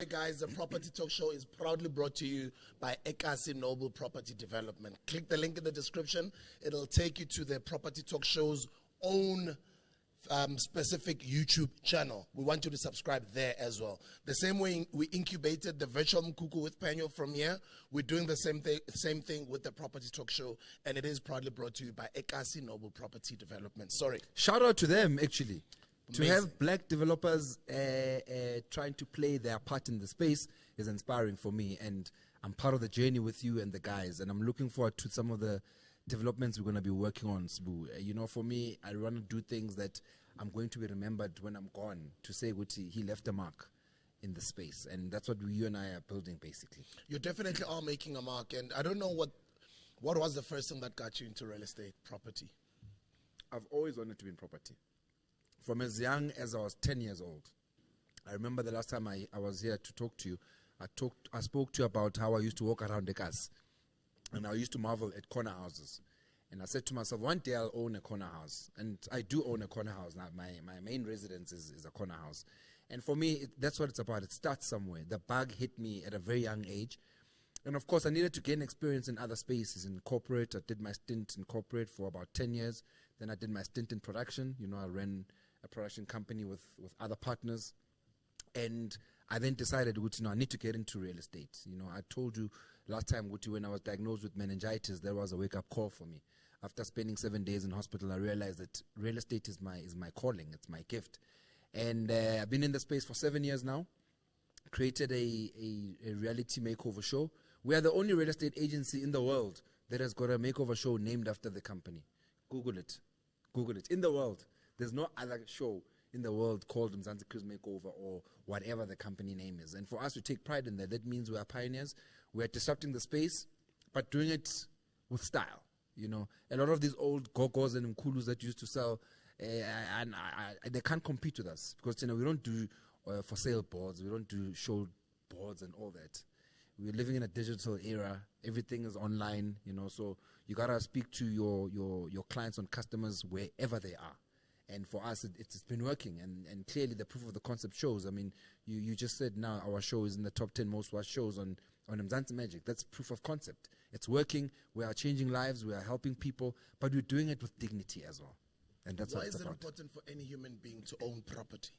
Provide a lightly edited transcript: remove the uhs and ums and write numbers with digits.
guys, the Property Talk Show is proudly brought to you by Ekasi Noble Property Development. Click the link in the description. It'll take you to the Property Talk Show's own specific YouTube channel. We want you to subscribe there as well. The same way we incubated the virtual Mkuku with Panyo from here, we're doing the same thing with the Property Talk Show, and it is proudly brought to you by Ekasi Noble Property Development. Sorry. Shout out to them, actually. Amazing. To have black developers trying to play their part in the space is inspiring for me, and I'm part of the journey with you and the guys, and I'm looking forward to some of the developments we're going to be working on, Sbu. You know, for me, I want to do things that I'm going to be remembered when I'm gone, to say he left a mark in the space, and that's what you and I are building, basically. You definitely are making a mark, and I don't know what was the first thing that got you into real estate property? I've always wanted to be in property. From as young as I was 10 years old. I remember the last time I was here to talk to you, I spoke to you about how I used to walk around the cars. And I used to marvel at corner houses. And I said to myself, one day I'll own a corner house. And I do own a corner house now. My main residence is a corner house. And for me, that's what it's about. It starts somewhere. The bug hit me at a very young age. And of course, I needed to gain experience in other spaces. In corporate, I did my stint in corporate for about 10 years. Then I did my stint in production. You know, I ran a production company with other partners. And I then decided, I need to get into real estate. You know, I told you last time, when I was diagnosed with meningitis, there was a wake-up call for me. After spending 7 days in hospital, I realized that real estate is my calling. It's my gift. And I've been in the space for 7 years now. Created a reality makeover show. We are the only real estate agency in the world that has got a makeover show named after the company. Google it. Google it. In the world. There's no other show in the world called Mzansi Cruise Makeover or whatever the company name is. And for us to take pride in that, that means we are pioneers. We are disrupting the space, but doing it with style. You know, a lot of these old gogos and mkulus that used to sell, they can't compete with us because, we don't do for sale boards. We don't do show boards and all that. We're living in a digital era. Everything is online, so you got to speak to your clients and customers wherever they are. And for us, it's been working, and clearly the proof of the concept shows. I mean, you just said now our show is in the top 10 most watched shows on Mzansi Magic. That's proof of concept. It's working. We are changing lives. We are helping people, but we're doing it with dignity as well. And that's what it's about. Why is it important for any human being to own property?